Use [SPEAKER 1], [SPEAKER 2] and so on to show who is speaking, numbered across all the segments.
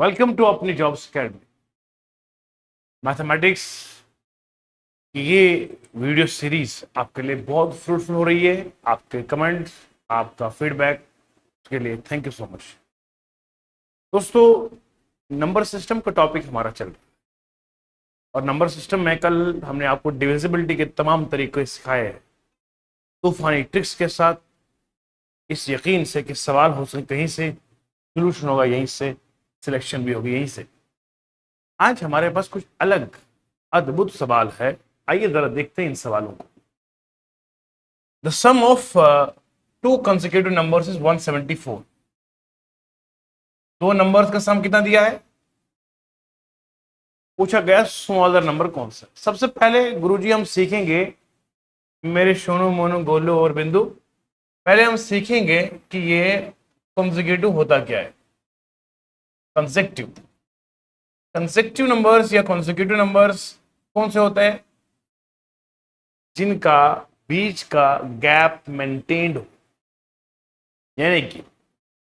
[SPEAKER 1] Welcome to अपनी jobs academy. Mathematics की ये वीडियो सीरीज आपके लिए बहुत फ्रूटफुल हो रही है। आपके कमेंट्स, आपका फीडबैक, उसके लिए थैंक यू सो मच। दोस्तों, नंबर सिस्टम का टॉपिक हमारा चल रहा है और नंबर सिस्टम में कल हमने आपको डिविजिबिलिटी के तमाम तरीके सिखाए हैं, तूफानी ट्रिक्स के साथ, इस यकीन से कि सवाल हो सके कहीं से, सोल्यूशन होगा यहीं से, सिलेक्शन भी होगी यहीं से। आज हमारे पास कुछ अलग अद्भुत सवाल है, आइए जरा देखते हैं इन सवालों को। The sum of two consecutive numbers is 174। दो नंबर्स का सम कितना दिया है, पूछा गया स्मॉलर नंबर कौन सा। सबसे पहले गुरुजी हम सीखेंगे, मेरे सोनू मोनू गोलू और बिंदु, पहले हम सीखेंगे कि ये कंसेक्यूटिव होता क्या है। कंसेक्यूटिव नंबर्स या कंसेक्यूटिव नंबर्स कौन से होते हैं, जिनका बीच का गैप मेंटेन्ड हो। यानी कि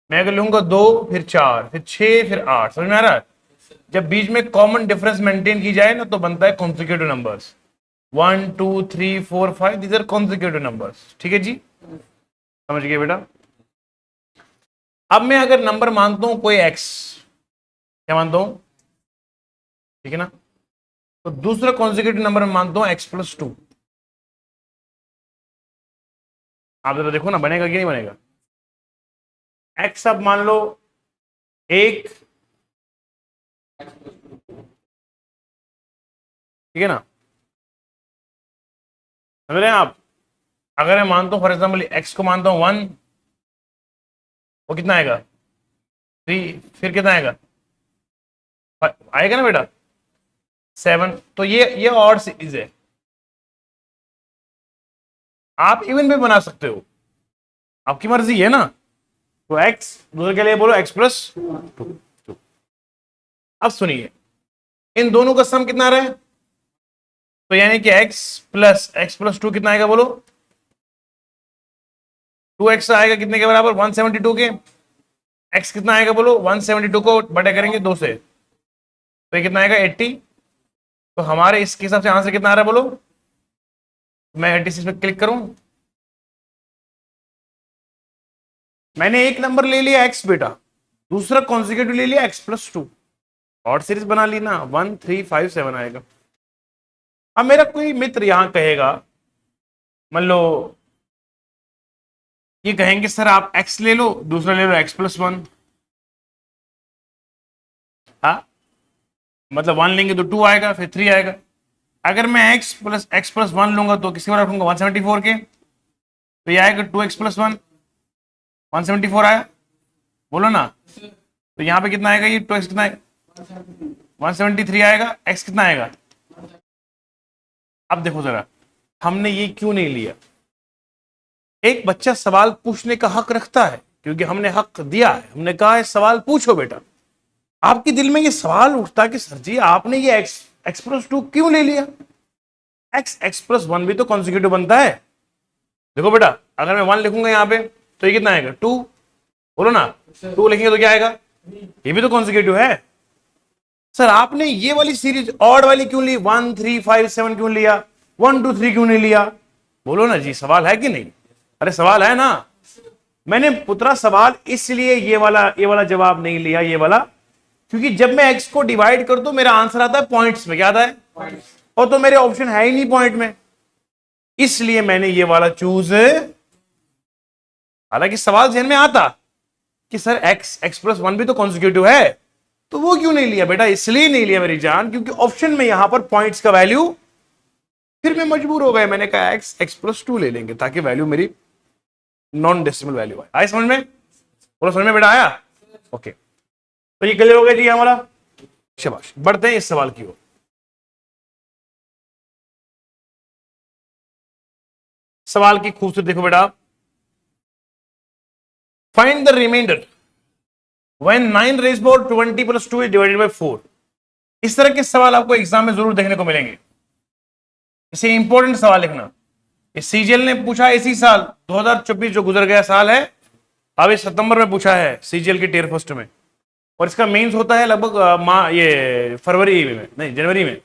[SPEAKER 1] मैं अगर लूंगा 2 फिर 4 फिर 6 फिर 8, समझ में आ रहा है। जब बीच में कॉमन डिफरेंस मेंटेन की जाए ना तो बनता है consecutive numbers. 1 2 3 4 5 these are consecutive numbers. ठीक है जी, समझ गए बेटा। अब मैं अगर नंबर मानता हूं कोई x, क्या मानता हूं, ठीक है ना, तो दूसरा कॉन्सिक्यूटिव नंबर मानता हूं x+2। आप जरा देखो ना बनेगा कि नहीं बनेगा। x अब मान लो 1, ठीक है ना, समझ रहे हैं आप। अगर मैं मानता हूं फॉर एग्जाम्पल x को मानता हूं 1, वो कितना आएगा 3, फिर कितना आएगा आएगा ना बेटा 7। तो ये ऑड सीरीज है, आप इवन भी बना सकते हो, आपकी मर्जी है ना। तो x दूसरे के लिए बोलो x+2। अब सुनिए, इन दोनों का सम कितना आ रहा है, तो यानी कि x+2 कितना आएगा बोलो, 2x आएगा कितने के बराबर, 172 के। x कितना आएगा बोलो, 172 को बटे करेंगे 2 से, तो ये कितना आएगा 80। तो हमारे इसके हिसाब से आंसर कितना आ रहा है बोलो, मैं 86 पे क्लिक करूं, मैंने एक नंबर ले लिया x बेटा, दूसरा कॉन्सिक्यूटिव ले लिया x+2, ऑड सीरीज बना ली ना, 1 3 5 7 आएगा। अब मेरा कोई मित्र यहां कहेगा, मान लो ये कहेंगे सर आप x ले लो, दूसरा ले लो x+1। हाँ, मतलब 1 लेंगे तो 2 आएगा, फिर 3 आएगा। अगर मैं x+1 लूंगा तो किसके बराबर लूंगा, 174 के, तो ये आएगा 2x+1, 174 आया, बोलो ना। तो यहाँ पे कितना आएगा, ये 2x कितना आएगा 173 आएगा, x कितना आएगा। अब देखो जरा, हमने ये क्यों नहीं लिया। एक बच्चा सवाल पूछने का हक रखता है, क्योंकि हमने हक दिया है, हमने कहा है सवाल पूछो बेटा। आपके दिल में ये सवाल उठता कि सर जी आपने ये x+2 क्यों ले लिया, x+1 भी तो कॉन्सिक्यूटिव बनता है। देखो बेटा, अगर मैं 1 लिखूंगा यहाँ पे तो ये कितना आएगा 2, बोलो ना। 2 लिखेंगे तो क्या आएगा, ये भी तो कॉन्सिक्यूटिव है। सर आपने ये वाली सीरीज ऑड वाली क्यों ली, 1 3 5 7 क्यों लिया, 1 2 3 क्यों नहीं लिया, बोलो ना जी। सवाल है कि नहीं, अरे सवाल है ना। मैंने पुत्रा सवाल इसलिए ये वाला जवाब नहीं लिया, ये वाला, क्योंकि जब मैं x को डिवाइड कर दूं मेरा आंसर आता है पॉइंट्स में, क्या आता है पॉइंट्स। और तो मेरे ऑप्शन है ही नहीं पॉइंट में, इसलिए मैंने ये वाला चूज। हालांकि सवाल ध्यान में आता कि सर x+1 भी तो कॉन्सिक्यूटिव है, तो वो क्यों नहीं लिया बेटा, इसलिए नहीं लिया मेरी जान, क्योंकि ऑप्शन में यहां पर पॉइंट्स का वैल्यू, फिर मैं मजबूर हो गया, मैंने कहा x+2 ले लेंगे ताकि वैल्यू मेरी नॉन डेसिमल वैल्यू आए। आए समझ में, बोलो समझ में बेटा, आया ओके। तो ये क्लियर हो गया जी हमारा, शाबाश। बढ़ते हैं इस सवाल की ओर। सवाल की खूबसूरती देखो बेटा, find the remainder when 9 raise power 20 + 2 is divided by 4। इस तरह के सवाल आपको एग्जाम में जरूर देखने को मिलेंगे। इसे इंपॉर्टेंट सवाल लिखना, इस सीजीएल ने पूछा इसी साल 2024 जो गुजर गया साल है, अब इस सितंबर में पूछा है सीजीएल की टियर फर्स्ट में। और इसका मेंस होता है लगभग ये फरवरी में, नहीं जनवरी में,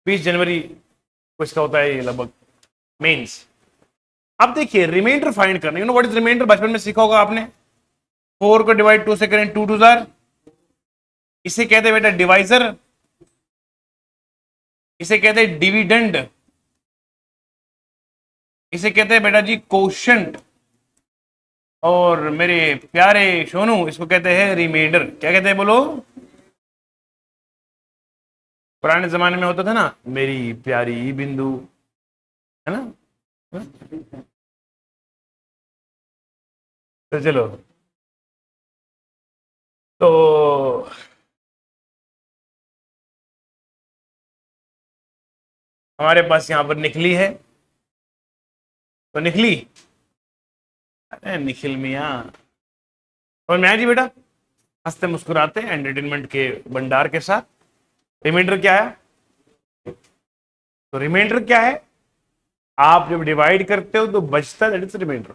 [SPEAKER 1] 20 जनवरी को इसका होता है ये लगभग मेंस। अब देखिए रिमाइंडर फाइंड करना, you know what is remainder, बचपन में सीखा होगा आपने। 4 को डिवाइड 2 से करें, 2 2 जार, इसे कहते हैं बेटा डिवाइजर, इसे कहते हैं डिविडेंड, इसे कहते हैं बेटा जी कोशेंट, और मेरे प्यारे सोनू इसको कहते हैं रिमाइंडर। क्या कहते हैं बोलो? पुराने जमाने में होता था ना, मेरी प्यारी बिंदु, है ना? तो चलो, तो हमारे पास यहां पर निकली है, तो निकली, अरे निखिल मियाँ और मैं जी बेटा, हंसते मुस्कुराते एंटरटेनमेंट के भंडार के साथ। रिमाइंडर क्या है? तो रिमाइंडर क्या है? आप जब डिवाइड करते हो तो बचता है, दैट इज रिमाइंडर।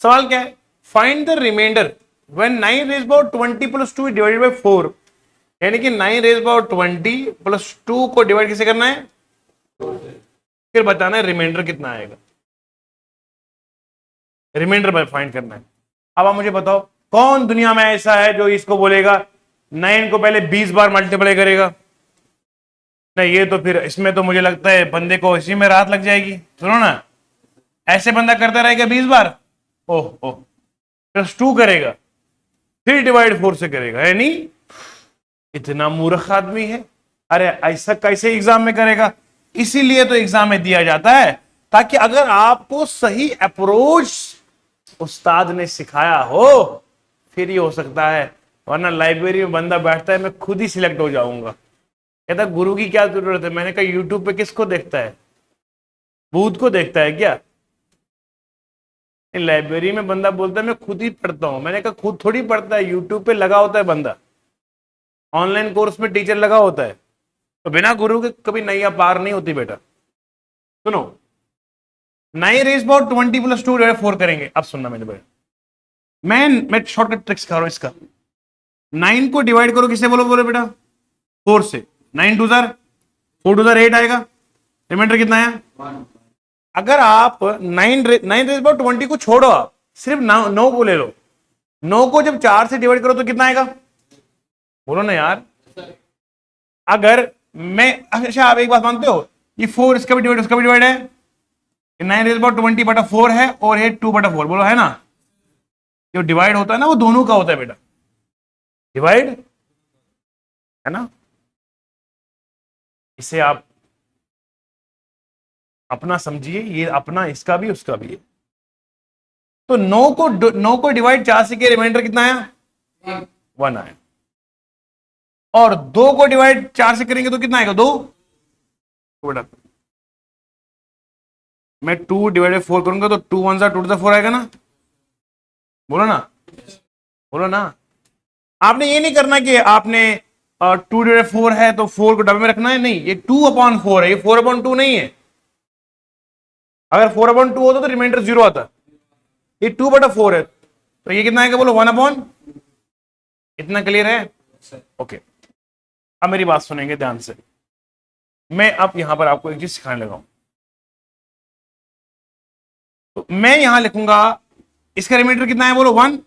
[SPEAKER 1] सवाल क्या है? Find the remainder when 9 raise power 20 plus 2 divided by 4। यानी कि 9 रेज पावर 20 प्लस 2 को डिवाइड कैसे करना है? फिर बताना है रिमाइंडर कितना आएगा। रिमाइंडर बाय फाइंड करना है। अब आप मुझे बताओ कौन दुनिया में ऐसा है जो इसको बोलेगा 9 को पहले 20 बार मल्टीप्लाई करेगा? नहीं, ये तो फिर इसमें तो मुझे लगता है बंदे को इसी में राहत लग जाएगी। सुनो ना, ऐसे बंदा करता रहेगा 20 बार, ओह ओह, प्लस 2 करेगा, फिर डिवाइड 4 से करेगा, है नहीं? इतना मूर्ख आदमी है। अरे ऐसा कैसे एग्जाम में करेगा? इसीलिए तो एग्जाम में दिया जाता है, ताकि अगर आपको सही अप्रोच उस्ताद ने सिखाया हो फिर ये हो सकता है, वरना लाइब्रेरी में बंदा बैठता है मैं खुद ही सिलेक्ट हो जाऊंगा। कहता गुरु की क्या जरूरत है? मैंने कहा यूट्यूब पे किसको देखता है? भूत को देखता है क्या? लाइब्रेरी में बंदा बोलता है मैं खुद ही पढ़ता हूं। मैंने कहा खुद थोड़ी पढ़ता है, यूट्यूब पे लगा होता है बंदा, ऑनलाइन कोर्स में टीचर लगा होता है। तो बिना गुरु के कभी नैया पार नहीं होती बेटा। सुनो, 9 रेज पावर 20 प्लस 2 4 करेंगे। अब सुनना मेरे बेटा, मैं शॉर्टकट ट्रिक्स सिखा रहा हूं इसका। 9 को डिवाइड करो किससे बोलो बोलो बेटा? 4 से। 9 2 जार 4 2 जार 8 आएगा। रिमाइंडर कितना है? अगर आप 9 रेज पावर 20 को छोड़ो, आप सिर्फ 9 को ले लो। 9 को जब 4 से डिवाइड करो तो कितना आएगा? बोलो ना यार। अगर मैं, अच्छा आप एक बात मानते हो, ये 4 इसका भी डिवाइड उसका भी डिवाइड है, 9 रेज पावर 20 बटा 4 है और ये 2 बटा 4, बोलो है ना? जो डिवाइड होता है ना वो दोनों का होता है बेटा, डिवाइड, है ना? इसे आप अपना समझिए, ये अपना, इसका भी उसका भी है। तो 9 को डिवाइड 4 से किया, रिमाइंडर कितना आया? 1 आया। और 2 को डिवाइड 4 से करेंगे तो कितना आएगा? 2 बेटा। मैं 2 डिवाइडेड 4 करूंगा तो 2 1 2 4 आएगा ना? बोलो ना, बोलो ना। आपने ये नहीं करना कि आपने 2 डिवाइडेड 4 है तो 4 को डबल में रखना है, नहीं, ये 2/4 है, ये 4/2 नहीं है। अगर 4/2 होता तो रिमाइंडर 0 आता, ये 2/4 है, तो ये कितना आएगा बोलो? 1/। इतना क्लियर है? ओके। अब मेरी बात सुनेंगे ध्यान से। मैं अब यहां पर आपको एक चीज सिखाने लगा हूं। तो मैं यहां लिखूंगा, इसका रिमाइंडर कितना है बोलो? 1।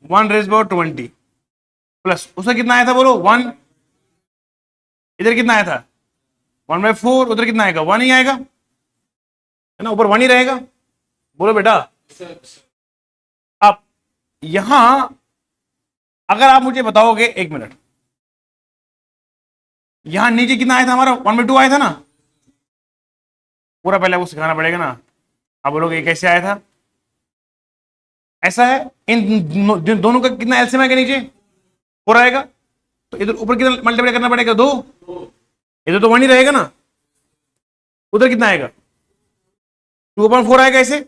[SPEAKER 1] 1 रेज पावर 20 प्लस उसका कितना आया था बोलो? 1। इधर कितना आया था? 1/4। उधर कितना आएगा? 1 ही आएगा, है ना? ऊपर 1 ही रहेगा। बोलो बेटा। अब यहां अगर आप मुझे बताओगे, 1 मिनट, यहां नीचे कितना आया था हमारा? 1/2 आया था ना? पूरा पहले आपको सिखाना पड़ेगा ना। आप बोलोगे कैसे आया था? ऐसा है, इन दोनों का कितना एलसीएम आएगा? नीचे 4 आएगा, तो इधर ऊपर कितना मल्टीप्लाई करना पड़ेगा? 2। इधर तो 1 ही रहेगा ना। उधर कितना आएगा? 2/4 आएगा। ऐसे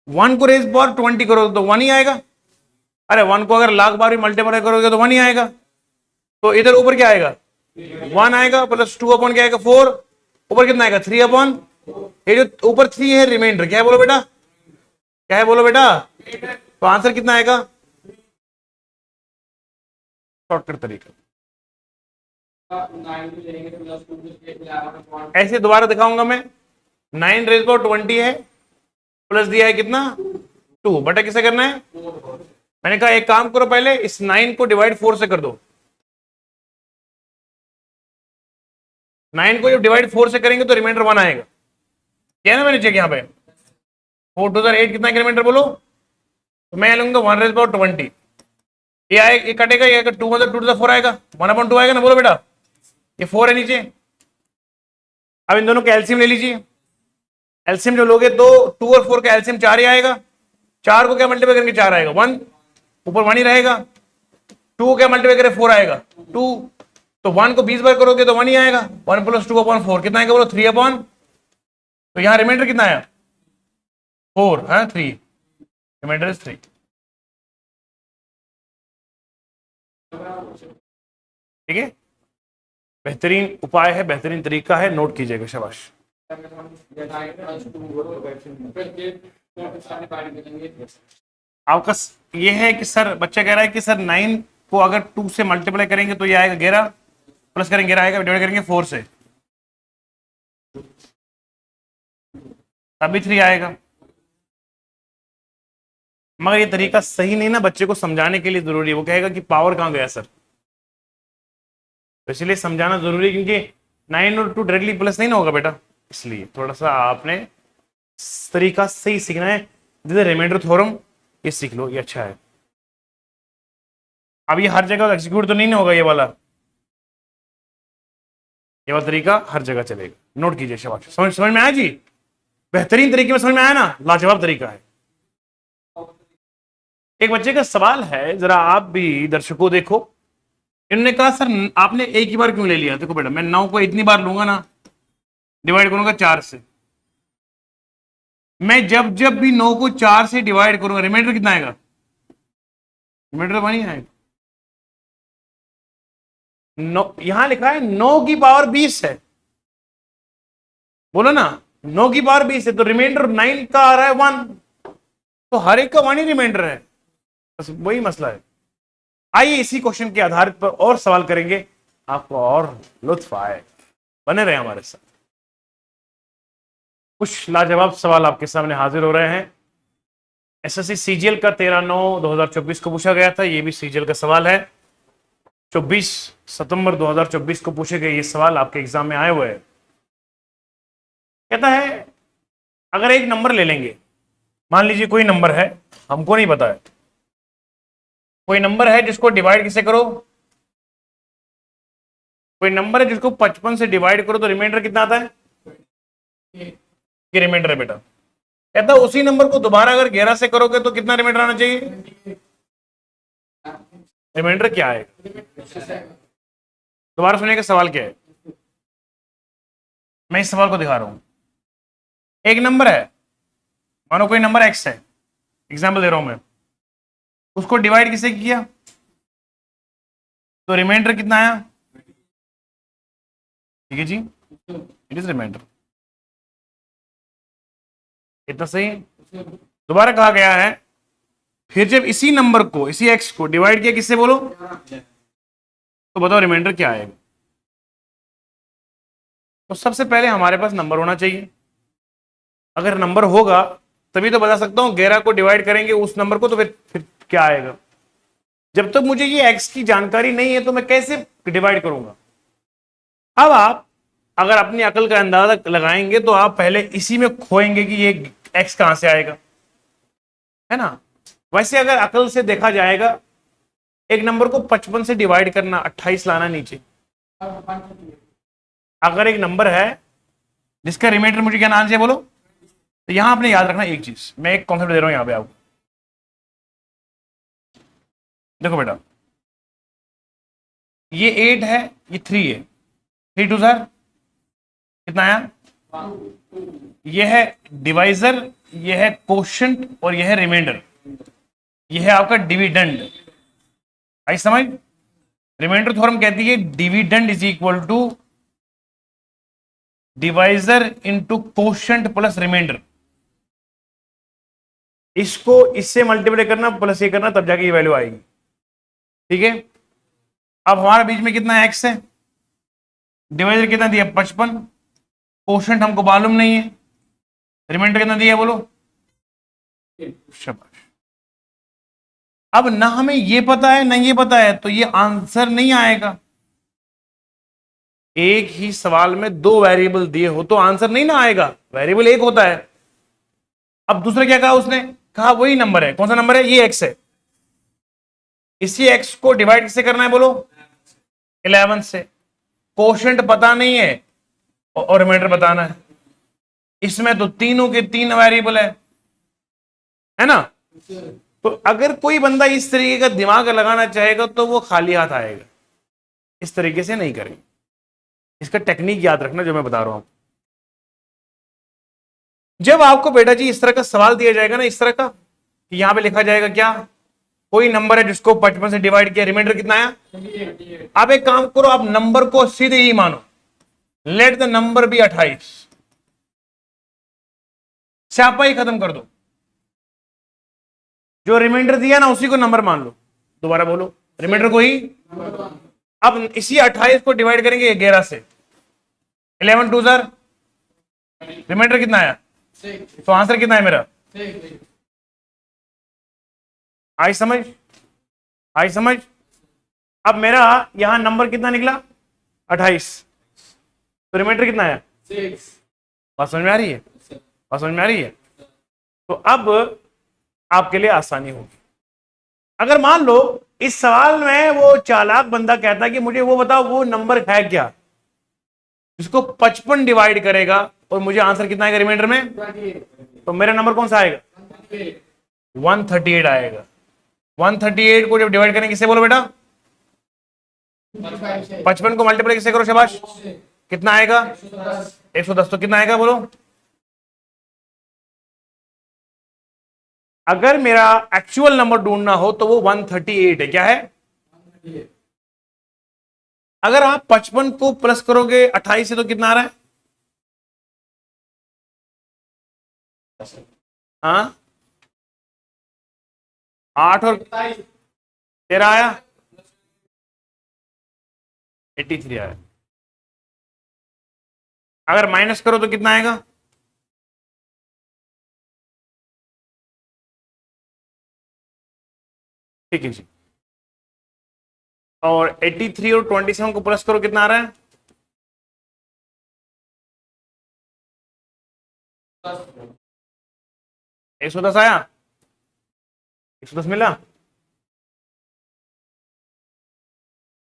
[SPEAKER 1] 1 को रेज पावर 20 करो तो 1 ही आएगा। अरे 1 को अगर लाख बार भी मल्टीप्लाई करोगे तो 1 ही आएगा। तो इधर ऊपर क्या आएगा? 1 आएगा प्लस 2 क्या आएगा? 4। ऊपर कितना आएगा? 3। ये जो ऊपर 3 है रिमाइंडर, क्या है बोलो बेटा? क्या है बोलो बेटा? तो आंसर कितना आएगा? शॉर्टकट तरीका। ऐसे दोबारा दिखाऊंगा मैं। 9 रेज़ पावर 20 है, प्लस दिया है कितना 2 बटा किसे करना है। मैंने कहा एक काम करो, पहले इस 9 को डिवाइड 4 से कर दो। 9 को जब डिवाइड 4 से करेंगे तो रिमाइंडर 1 आएगा, क्या ना मैंने चेक यहाँ पे। 4 2 8 कितना किलोमीटर बोलो, तो मैं लूंगा 1 रेज़ पावर 20। ये आएगा, ये कटेगा, ये 2 मतलब 2 to the 4 आएगा, 1/2 आएगा ना, बोलो बेटा। ये 4 है नीचे। अब इन दोनों का एलसीएम ले लीजिए। एलसीएम जो लोगे तो 2 और 4 का एलसीएम 4 ही आएगा। 4 को क्या मल्टीप्लाई करेंगे 4 आएगा, 1 ऊपर 1 ही रहेगा। 2 को क्या मल्टीप्लाई करें 4 आएगा 2, तो 1 को 20 बार करोगे तो 1 ही आएगा। 1 + 2/4 कितना आएगा बोलो 3/, तो यहाँ रिमाइंडर कितना आया 4, हाँ 3, रिमाइंडर इज 3। ठीक है, बेहतरीन उपाय है, बेहतरीन तरीका है, नोट कीजिएगा, शाबाश। आपका ये है कि सर बच्चा कह रहा है कि सर 9 को अगर 2 से मल्टीप्लाई करेंगे तो ये आएगा 11, प्लस करेंगे 11 आएगा, डिवाइड करेंगे 4 से तभी 3 आएगा। मगर ये तरीका सही नहीं ना, बच्चे को समझाने के लिए जरूरी है। वो कहेगा कि पावर कहाँ गया सर, तो इसलिए समझाना जरूरी है, क्योंकि 9 और 2 डायरेक्टली प्लस नहीं ना होगा बेटा, इसलिए थोड़ा सा आपने तरीका सही सीखना है। जैसे रिमाइंडर थ्योरम ये सीख लो, ये अच्छा है। अब ये हर जगह एग्जीक्यूट तो नहीं ना होगा, ये वाला तरीका हर जगह चलेगा, नोट कीजिए, शाबाश। समझ में आया जी, बेहतरीन तरीके में समझ में आया ना, लाजवाब तरीका है। एक बच्चे का सवाल है, जरा आप भी दर्शकों देखो। इन्होंने कहा सर आपने एक ही बार क्यों ले लिया। देखो बेटा, मैं 9 को इतनी बार लूंगा ना, डिवाइड करूंगा 4 से। मैं जब जब भी 9 को 4 से डिवाइड करूंगा, रिमाइंडर कितना आएगा, रिमाइंडर 1 ही आएगा। 9 यहां लिखा है 9 की पावर 20 है, बोलो ना 9 की पावर 20 है, तो रिमाइंडर 9 का आ रहा है 1, तो हर एक का 1 ही रिमाइंडर है, बस वही मसला है। आइए इसी क्वेश्चन के आधार पर और सवाल करेंगे, आपको और लुत्फ आए, बने रहे हमारे साथ। कुछ लाजवाब सवाल आपके सामने हाजिर हो रहे हैं। एसएससी सीजीएल का 13/9/2024 को पूछा गया था, ये भी सीजीएल का सवाल है। 24 सितंबर 2024 को पूछे गए ये सवाल आपके एग्जाम में आए हुए हैं। कहता है अगर एक नंबर ले लेंगे, मान लीजिए कोई नंबर है, हमको नहीं पता है, कोई नंबर है जिसको डिवाइड किसे करो, कोई नंबर है जिसको 55 से डिवाइड करो तो रिमाइंडर कितना आता है, ये रिमाइंडर है बेटा। कहता है उसी नंबर को दोबारा अगर 11 से करोगे तो कितना रिमाइंडर आना चाहिए, रिमाइंडर क्या है। दोबारा सुनिएगा सवाल क्या है, मैं इस सवाल को दिखा रहा हूं। एक नंबर है, मानो कोई नंबर x है, एग्जाम्पल दे रहा हूं मैं, उसको डिवाइड किसे किया तो रिमाइंडर कितना आया, ठीक है जी, इट इज रिमाइंडर, इतना सही है। दोबारा कहा गया है फिर जब इसी नंबर को, इसी x को डिवाइड किया किससे बोलो, तो बताओ रिमाइंडर क्या आएगा। तो सबसे पहले हमारे पास नंबर होना चाहिए, अगर नंबर होगा तभी तो बता सकता हूं 11 को डिवाइड करेंगे उस नंबर को तो फिर क्या आएगा। जब तक मुझे ये x की जानकारी नहीं है तो मैं कैसे डिवाइड करूंगा। अब आप अगर अपनी अकल का अंदाजा लगाएंगे तो आप पहले इसी में खोएंगे कि ये x कहां से आएगा, है ना। वैसे अगर अकल से देखा जाएगा, एक नंबर को 55 से डिवाइड करना, 28 लाना नीचे। अगर एक नंबर है जिसका रिमाइंडर मुझे क्या नाम चाहिए बोलो, तो यहां आपने याद रखना एक चीज, मैं एक कॉन्सेप्ट दे रहा हूं यहां पे आपको। देखो बेटा, ये 8 है, ये 3 है, 3 2 सर कितना आया, ये है डिवाइजर, ये है कोशेंट और ये है रिमाइंडर, ये है आपका डिविडेंड। आई समझ, रिमाइंडर थ्योरम कहती है dividend is equal to divisor into quotient plus remainder. इसको इससे मल्टीप्लाई करना प्लस ये करना, तब जाके ये वैल्यू आएगी, ठीक है। अब हमारे बीच में कितना एक्स है, डिवाइजर कितना दिया 55, कोशेंट हमको मालूम नहीं है, रिमाइंडर कितना दिया बोलो, शाबाश। अब ना हमें ये पता है ना ये पता है, तो ये आंसर नहीं आएगा। एक ही सवाल में दो वेरिएबल दिए हो तो आंसर नहीं ना आएगा, वेरिएबल एक होता है। अब दूसरा क्या कहा उसने, कहा वही नंबर है, कौन सा नंबर है, ये एक्स है, इसी एक्स को डिवाइड किससे करना है बोलो, 11 से। कोशेंट पता नहीं है और रिमाइंडर बताना है, इसमें तो तीनों के तीन वेरिएबल है ना। तो अगर कोई बंदा इस तरीके का दिमाग लगाना चाहेगा तो वो खाली हाथ आएगा, इस तरीके से नहीं करेंगे। इसका टेक्निक याद रखना जो मैं बता रहा हूं। जब आपको बेटा जी इस तरह का सवाल दिया जाएगा ना, इस तरह का, यहां पे लिखा जाएगा क्या, कोई नंबर है जिसको 55 से डिवाइड किया, रिमाइंडर कितना आया, आप एक काम करो, आप नंबर को सीधे ही मानो, लेट द नंबर बी 28, स्यापा ही खत्म कर दो, जो रिमाइंडर दिया ना उसी को नंबर मान लो। दोबारा बोलो, रिमाइंडर को ही। अब इसी 28 को डिवाइड करेंगे 11 से, 11 2 सर, रिमाइंडर कितना आया, तो आंसर कितना है मेरा, आई समझ, आई समझ। अब मेरा यहां नंबर कितना निकला 28, तो रिमाइंडर कितना आया 6। बात समझ में आ रही है, बात समझ में आ रही है। तो अब आपके लिए आसानी होगी। अगर मान लो इस सवाल में वो चालाक बंदा कहता है कि मुझे वो बताओ वो नंबर है क्या जिसको 55 डिवाइड करेगा और मुझे आंसर कितना आएगा रिमाइंडर में, तो मेरा नंबर कौन सा आएगा 138 आएगा। 138 को जब डिवाइड करेंगे किससे बोलो बेटा, 55 को मल्टीप्लाई किससे करो शाबाश, कितना आएगा 110, तो कितना आएगा बोलो। अगर मेरा एक्चुअल नंबर ढूंढना हो तो वो 138 है, क्या है। अगर आप 55 को प्लस करोगे 28 से तो कितना आ रहा है, हाँ 8 और 13 आया, 83 आया। अगर माइनस करो तो कितना आएगा, ठीक है जी। और 83 और 27 को प्लस करो कितना आ रहा है, 110 आया, 110 मिला,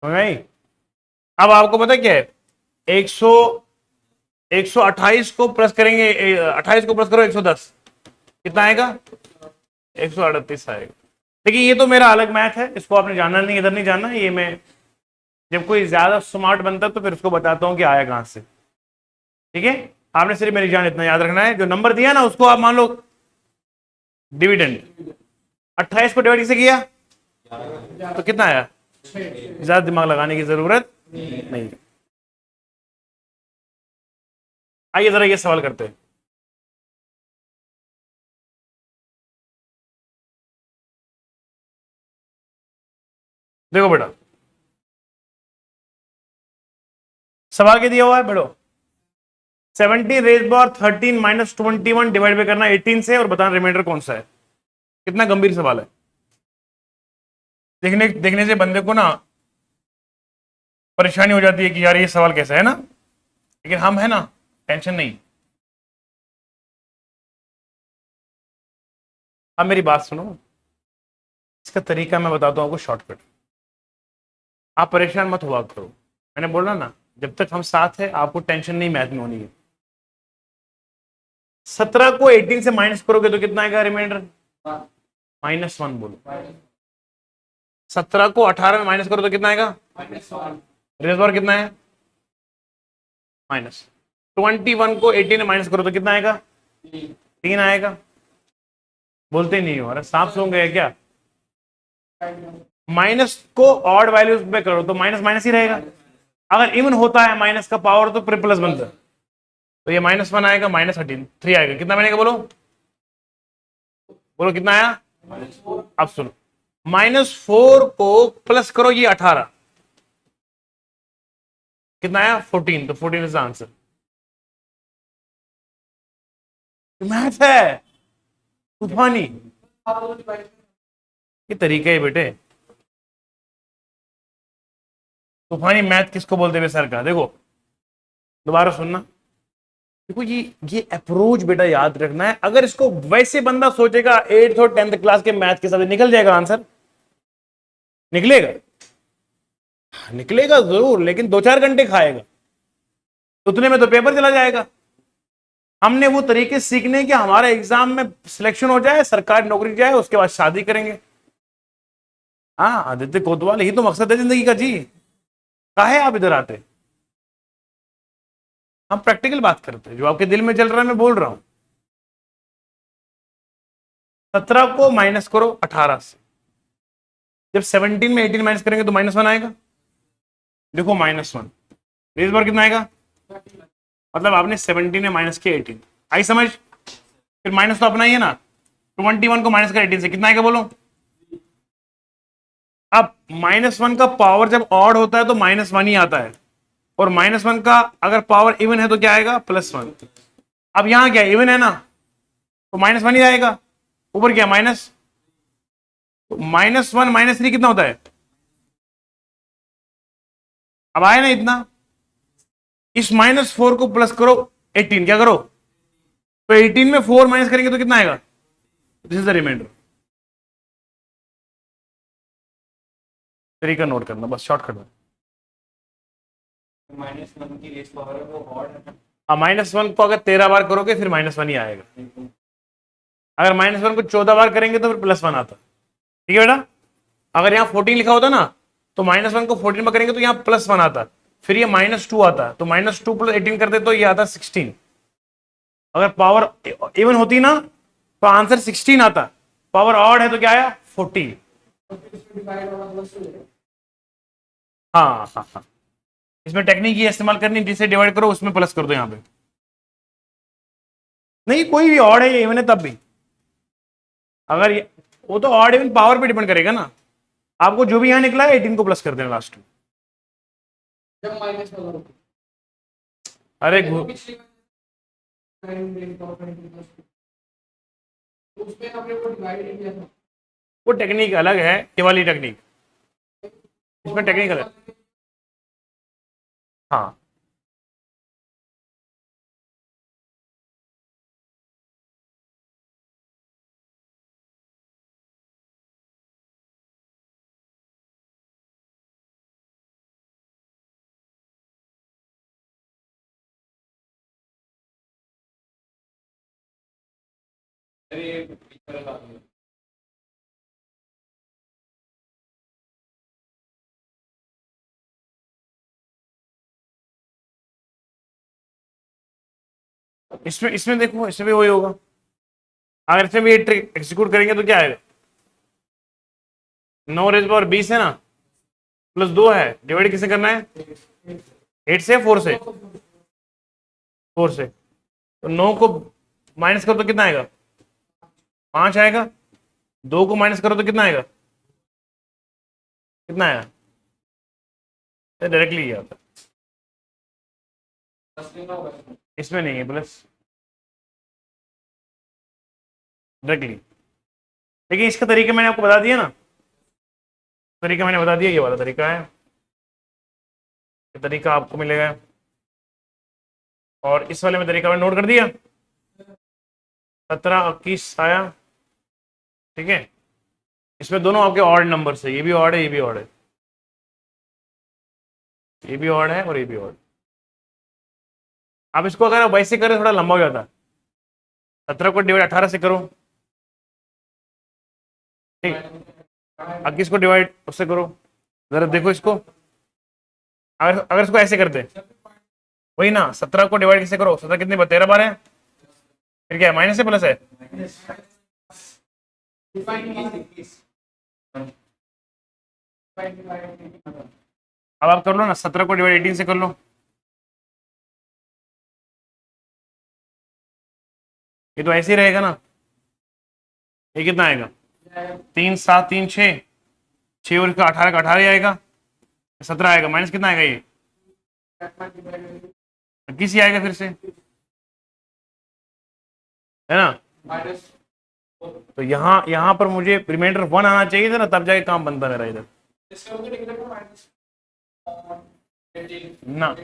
[SPEAKER 1] समझ में आई? अब आपको पता क्या है, 128 को प्लस करेंगे, 28 को प्लस करो 110, कितना आएगा 138 आएगा। देखिए ये तो मेरा अलग मैथ है, इसको आपने जानना नहीं, इधर नहीं जानना, ये मैं जब कोई ज्यादा स्मार्ट बनता है तो फिर उसको बताता हूं कि आया कहां से, ठीक है। आपने सिर्फ मेरी जान इतना याद रखना है, जो नंबर दिया ना उसको आप मान लो डिविडेंड, 28 को डिवाइड से किया तो कितना आया, ज्यादा दिमाग लगाने की जरूरत नहीं। आइए जरा ये सवाल करते हैं। देखो बेटा सवाल क्या दिया हुआ है बेटो, 17 रेज पावर 13 माइनस 21 डिवाइड पे करना 18 से और बताना रिमाइंडर कौन सा है। कितना गंभीर सवाल है, देखने देखने से बंदे को ना परेशानी हो जाती है कि यार ये सवाल कैसा है ना, लेकिन हम है ना टेंशन नहीं। अब मेरी बात सुनो, इसका तरीका मैं बताता हूं आपको शॉर्टकट, आप परेशान मत हुआ करो। मैंने बोला ना जब तक हम साथ हैं आपको टेंशन नहीं मैथ में होनी है। 17 को 18 से माइनस करोगे तो कितना आएगा रिमाइंडर, -1 बोलो। 17 को 18 में माइनस करो तो कितना आएगा, रेज बार कितना है -21 को 18 में माइनस करो तो कितना आएगा 3 आएगा। बोलते नहीं हो, अरे सांप सो गए क्या। माइनस को ऑड वैल्यूज में करो तो माइनस माइनस ही रहेगा, अगर इवन होता है माइनस का पावर तो प्लस बनता है, तो ये -1 आएगा, -3 आएगा, कितना बनेगा बोलो, बोलो कितना आया। अब सुनो, -4 को प्लस करो ये 18, कितना आया 14, तो 14 इज द आंसर। मैथ है तूफानी, ये तरीका है बेटे। तूफानी मैथ किसको बोलते हैं सर का? देखो दोबारा सुनना, देखो ये अप्रोच बेटा याद रखना है। अगर इसको वैसे बंदा सोचेगा 8th और 10th क्लास के मैथ के साथ, निकल जाएगा आंसर, निकलेगा, निकलेगा जरूर, लेकिन 2-4 घंटे खाएगा, उतने में तो पेपर चला जाएगा। हमने वो तरीके सीखने कि हमारे एग्जाम में सिलेक्शन हो जाए, सरकारी नौकरी जाए, उसके बाद शादी करेंगे। हाँ आदित्य कोतवाल, यही तो मकसद है जिंदगी का जी। काहे आप इधर आते? हम प्रैक्टिकल बात करते हैं, जो आपके दिल में चल रहा है मैं बोल रहा हूं। 17 को माइनस करो 18 से, जब 17 में 18 माइनस करेंगे तो -1 आएगा। देखो -1, इस बार कितना आएगा? मतलब आपने 17 में माइनस किया 18, आई समझ? फिर माइनस तो अपना ही है ना, 21 को माइनस कर 18 से कितना आएगा बोलो? अब -1 का पावर जब ऑड होता है तो -1 ही आता है, और -1 का अगर पावर इवन है तो क्या आएगा? +1। अब यहां क्या इवन है ना, तो -1 ही आएगा, ऊपर क्या माइनस, तो -1 -3 कितना होता है? अब आए ना इतना, इस -4 को प्लस करो 18, क्या करो? तो 18 में 4 माइनस करेंगे तो कितना आएगा? This is the remainder. तरीका नोट करना, बस शॉर्टकट में।
[SPEAKER 2] -1 की बेस पावर है वो ऑड है।
[SPEAKER 1] हाँ, -1 को अगर 13 बार करोगे फिर -1 ही आएगा। अगर -1 को 14 बार करेंगे तो फिर +1 आता। ठीक है बेटा? अगर यहाँ 14 लिखा होता ना, तो -1 को 14 में करेंगे तो यहाँ +1 आता, फिर ये -2 आता, तो -2 + 18 करते तो ये आता 16। अगर पावर इवन होती ना तो आंसर 16 आता, पावर ऑड है तो क्या आया? 40। हाँ हाँ हाँ, इसमें टेक्निक ये इस्तेमाल करनी, जिसे डिवाइड करो उसमें प्लस कर दो यहाँ पे। नहीं, कोई भी ऑड है या इवन है तब भी, अगर ये, वो तो ऑड इवन पावर पे डिपेंड करेगा ना। आपको जो भी यहाँ निकला है 18 को प्लस कर देना लास्ट में।
[SPEAKER 2] जब माइनस करो
[SPEAKER 1] अरे
[SPEAKER 2] उसमें हमने वो डिवाइड किया था।
[SPEAKER 1] वो टेक्निक अलग है, ये वाली टेक्निक, इसमें टेक्निक अलग। हाँ, इसमें इसमें देखो, इसमें भी वही होगा। अगर इसमें भी ये ट्रिक एग्जीक्यूट करेंगे तो क्या आएगा? 9 raised by 20 है ना, +2 है, डिवाइड किसे करना है? 8 से 4 से? 4 से, तो 9 को माइनस करो तो कितना आएगा? 5 आएगा। 2 को माइनस करो तो कितना आएगा? कितना आया? डायरेक्टली ये आता, इसमें नहीं है प्लस, डायरेक्टली। लेकिन इसका तरीका मैंने आपको बता दिया ना, तरीका मैंने बता दिया, ये वाला तरीका है, ये तरीका आपको मिलेगा, और इस वाले में तरीका मैंने नोट कर दिया। 17 21 आया, ठीक है। इसमें दोनों आपके ऑड नंबर से, ये भी ऑड है, ये भी ऑड है, ये भी ऑड है और ये भी ऑड। आप इसको अगर आप वैसे करें थोड़ा लंबा हो जाता है। 17 को डिवाइड 18 से करो, ठीक। 21 को डिवाइड उससे करो, जरा देखो इसको, अगर अगर इसको ऐसे करते, वही ना, 17 को डिवाइड किससे करो? 17 कितने 13 बार है, फिर क्या है? माइनस है प्लस है? अब आप कर लो ना, 17 को डिवाइड 18 से कर लो, ये तो ऐसे ही रहेगा ना। ये कितना आएगा? 3 7 3 6, 6 और इसका 18 का 18 ही आएगा, 17 आएगा, माइनस कितना आएगा? ये किसी आएगा फिर से, है ना।
[SPEAKER 2] माइनस
[SPEAKER 1] तो यहाँ पर मुझे रिमाइंडर 1 आना चाहिए था ना, तब जाके काम बनता मेरा इधर ना।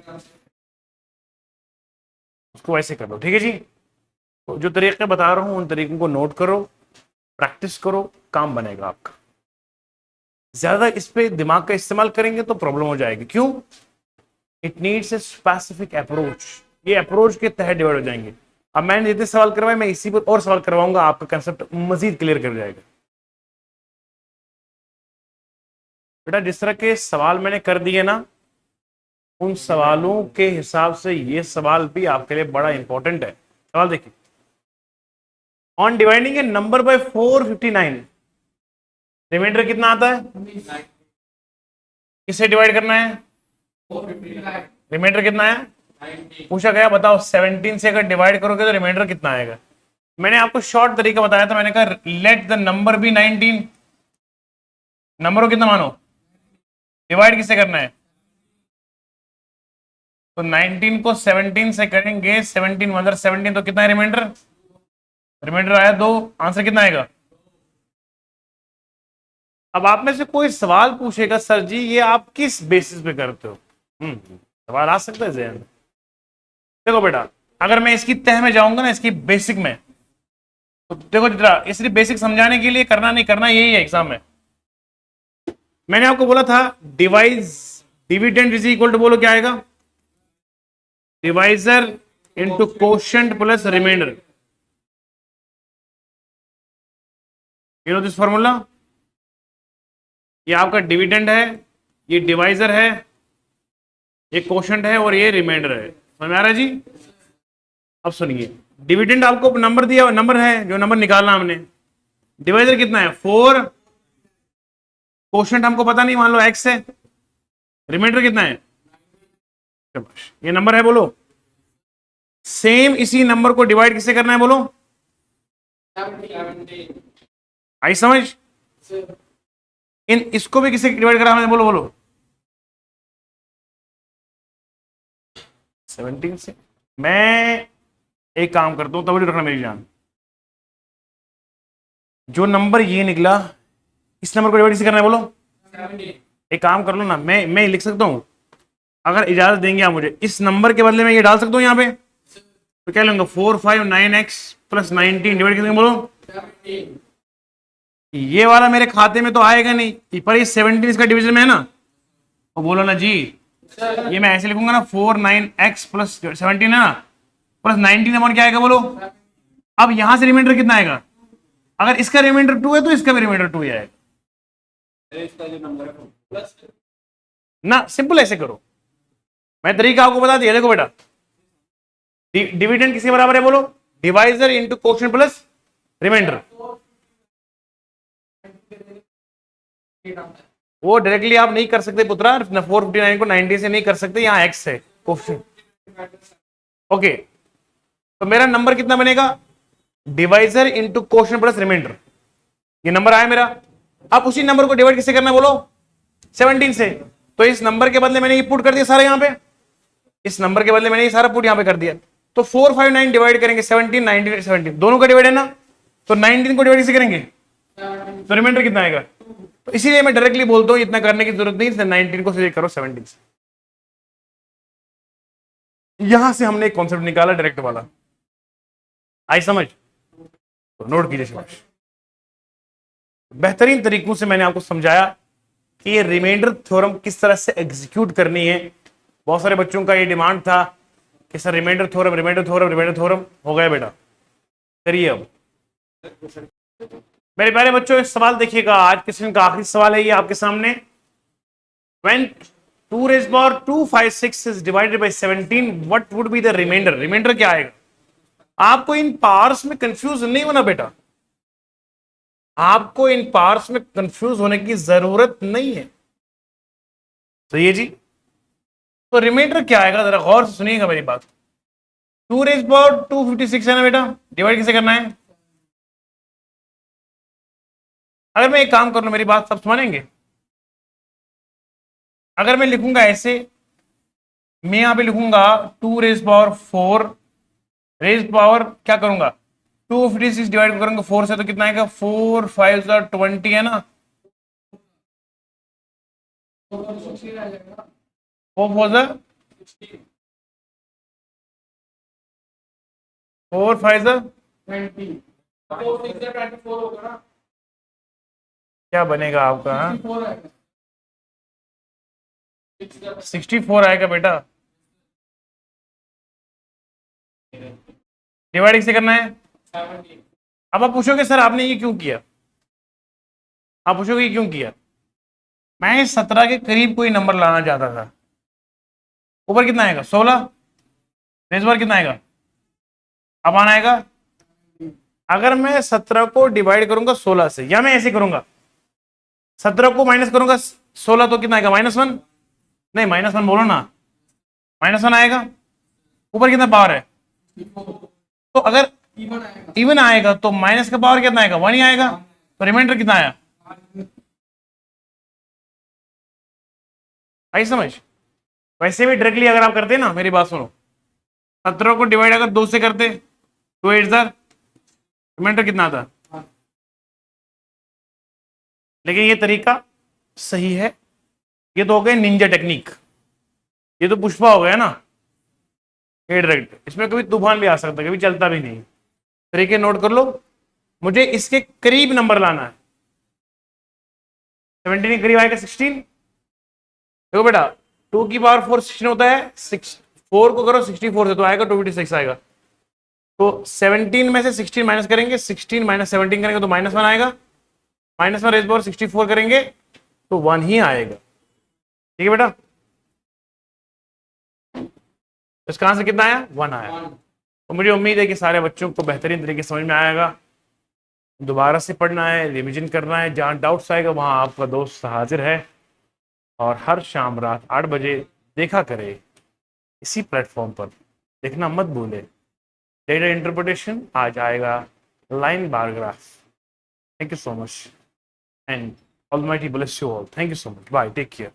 [SPEAKER 1] उसको ऐसे कर लो, ठीक है जी। तो जो तरीके बता रहा हूँ उन तरीकों को नोट करो, प्रैक्टिस करो, काम बनेगा आपका। ज्यादा इस पे दिमाग का इस्तेमाल करेंगे तो प्रॉब्लम हो जाएगी। क्यों? It needs a specific approach. ये अप्रोच के तहत डिवाइड हो जाएंगे। अब मैंने जितने सवाल करवाए मैं इसी पर और सवाल करवाऊंगा, आपका कंसेप्ट मजीद क्लियर कर जाएगा। बेटा जिस तरह के सवाल मैंने कर दिए ना, उन सवालों के हिसाब से ये सवाल भी आपके लिए बड़ा इंपॉर्टेंट है। सवाल देखिए, on dividing a number by 459 remainder कितना आता है? किससे डिवाइड करना है? रिमाइंडर कितना है? पूछा गया बताओ 17 से अगर डिवाइड करोगे तो रिमाइंडर कितना आएगा। मैंने आपको शॉर्ट तरीका बताया था, मैंने कहा let the number be 19। Number को कितना मानो? डिवाइड किससे करना है? तो 19 को 17 से करेंगे, 17 मतलब 17, तो कितना है रिमाइंडर? रिमाइंडर आया 2। आंसर कितना आएगा? अब आप में से कोई सवाल पूछेगा सर जी ये आप किस बेसिस पे करते हो? सवाल आ सकता है ज़हन में। देखो बेटा, अगर मैं इसकी तह में जाऊंगा ना, इसकी बेसिक में, तो देखो जरा इसलिए बेसिक समझाने के लिए करना नहीं करना यही है एग्जाम में। मैंने आपको बोला था devise dividend is equal to, बोलो क्या आएगा? Divisor into quotient plus remainder. You know this formula? ये आपका डिविडेंड है, ये डिवाइजर है, ये कोशेंट है और ये रिमाइंडर है। समझ में आ रहा है जी? अब सुनिए, डिविडेंड आपको नंबर दिया, नंबर है जो नंबर निकालना हमने। डिवाइजर कितना है? 4। कोशेंट हमको पता नहीं, मान लो x है। रिमाइंडर कितना है? ये नंबर है, बोलो। सेम इसी नंबर को डिवाइड किससे करना है, बोलो? आई समझ? इन इसको भी किससे डिवाइड करा हमने, बोलो बोलो? 17 से। मैं एक काम करता हूं, तभी रखना मेरी जान। जो नंबर ये निकला, इस नंबर को डिवाइड किससे करना है, बोलो? एक काम कर लो ना, मैं लिख सकता हूं, अगर इजाजत देंगे आप मुझे, इस नंबर के बदले में ये डाल सकता हूं यहाँ पे। तो क्या लूंगा? 459x प्लस 19 डिवाइड करेंगे, बोलो। ये वाला मेरे खाते में तो आएगा नहीं, पर ये 17 इसका डिवीजन में है ना। तो बोलो ना जी, ये मैं ऐसे लिखूंगा ना, 49x प्लस 17 है ना, प्लस 19 अमाउंट क्या आएगा, बोलो। अब यहां से रिमाइंडर कितना आएगा? अगर इसका रिमाइंडर 2 है तो इसका भी रिमाइंडर 2 ही आएगा ना। सिंपल ऐसे करो, मैं तरीका आपको बता दिया। देखो बेटा, डिविडेंड किसके बराबर है, बोलो? Divisor into quotient plus remainder. वो डायरेक्टली आप नहीं कर सकते पुत्रा, 459 को 90 से नहीं कर सकते, यहाँ एक्स है कोशेंट। ओके, तो मेरा नंबर कितना बनेगा? Divisor into quotient plus remainder. ये नंबर आया मेरा। अब उसी नंबर को डिवाइड किससे करना है, बोलो? 17 से। तो इस नंबर के बदले मैंने ये पुट कर दिया सारा यहाँ पे, इस नंबर के बदले मैंने ये सारा पुट यहाँ पे कर दिया। तो 459 डिवाइड करेंगे 17, 19 17 दोनों का डिवाइड है ना, तो 19 को डिवाइड किससे करेंगे? तो रिमाइंडर कितना आएगा? तो इसीलिए मैं डायरेक्टली बोलता हूं इतना करने की जरूरत नहीं, 19 को सीधे करो 17 से। यहां से हमने एक कॉन्सेप्ट निकाला डायरेक्ट वाला, आई समझ? तो नोट कीजिए शाबाश। बेहतरीन तरीकों से मैंने आपको समझाया कि ये रिमाइंडर थ्योरम किस तरह से एग्जीक्यूट करनी है। बहुत सारे बच्चों का ये डिमांड था कि sir remainder theorem, remainder theorem, remainder theorem. हो गया बेटा, करिए। अब मेरे प्यारे बच्चों, एक सवाल देखिएगा, आज के सेशन का आखिरी सवाल है ये आपके सामने। When 2 raised power 256 is divided by 17, what would be the remainder? Remainder क्या आएगा? आपको इन पावर्स में कंफ्यूज नहीं होना बेटा, आपको इन पावर्स में कंफ्यूज होने की जरूरत नहीं है। तो ये जी, तो रिमाइंडर क्या आएगा, जरा गौर से सुनिएगा मेरी बात। 2 raised power 256 है ना बेटा, डिवाइड किसे करना है? अगर मैं एक काम कर लूं, मेरी बात सब समझेंगे। अगर मैं लिखूंगा ऐसे, मैं यहाँ पे लिखूंगा 2 रेज पावर 4 रेज पावर क्या करूंगा 256 डिवाइड करूंगा 4 से तो कितना आएगा 4 5 20 है ना,
[SPEAKER 2] तो 16 आ जाएगा
[SPEAKER 1] 4 4
[SPEAKER 2] 16
[SPEAKER 1] 4 5
[SPEAKER 2] 20 4 6 24 होगा ना
[SPEAKER 1] क्या बनेगा आपका
[SPEAKER 2] 64 आएगा
[SPEAKER 1] 64 आएगा बेटा। डिवाइड से करना है।
[SPEAKER 2] 70
[SPEAKER 1] अब आप पूछोगे सर आपने ये क्यों किया, आप पूछोगे ये क्यों किया। मैं 17 के करीब कोई नंबर लाना चाहता था। ऊपर कितना आएगा 16, रेज बार कितना आएगा, अब आना आएगा। अगर मैं 17 को डिवाइड करूंगा 16 से, या मैं ऐसे करूंगा 17 को माइनस करूंगा 16 तो कितना आएगा -1, नहीं -1 बोलो ना, -1 आएगा। ऊपर कितना पावर है, तो अगर
[SPEAKER 2] इवन आएगा
[SPEAKER 1] इवन आएगा तो माइनस का पावर कितना आएगा 1 ही आएगा, तो रिमाइंडर कितना आया। आई समझ। वैसे भी डायरेक्टली अगर आप करते ना, मेरी बात सुनो, 17 को डिवाइड अगर 2 से करते 2 8 रिमाइंडर कितना आता। लेकिन ये तरीका सही है, ये तो हो गए निंजा टेक्निक, ये तो पुष्पा हो गया ना, ये डायरेक्ट, इसमें कभी तूफान भी आ सकता है, कभी चलता भी नहीं। तरीके नोट कर लो, मुझे इसके करीब नंबर लाना है। 17 के करीब आएगा 16। देखो बेटा 2 की पावर 4 16 होता है, 4 को करो 64 से तो आएगा 256 आएगा। तो 17 में से 16 माइनस करेंगे, 16 माइनस 17 करेंगे तो -1 आएगा, -1 रेज पावर 64 करेंगे तो 1 ही आएगा। ठीक है बेटा, इसका आंसर कितना आया 1 आया। तो मुझे उम्मीद है कि सारे बच्चों को बेहतरीन तरीके से समझ में आएगा। दोबारा से पढ़ना है, रिवीजन करना है, जहाँ डाउट्स आएगा वहाँ आपका दोस्त हाजिर है। और हर शाम रात 8 बजे देखा करे इसी प्लेटफॉर्म पर, देखना मत भूले। डेटा इंटरप्रिटेशन आज आएगा line bar graph. Thank you so much and almighty bless you all. Thank you so much, bye, take care.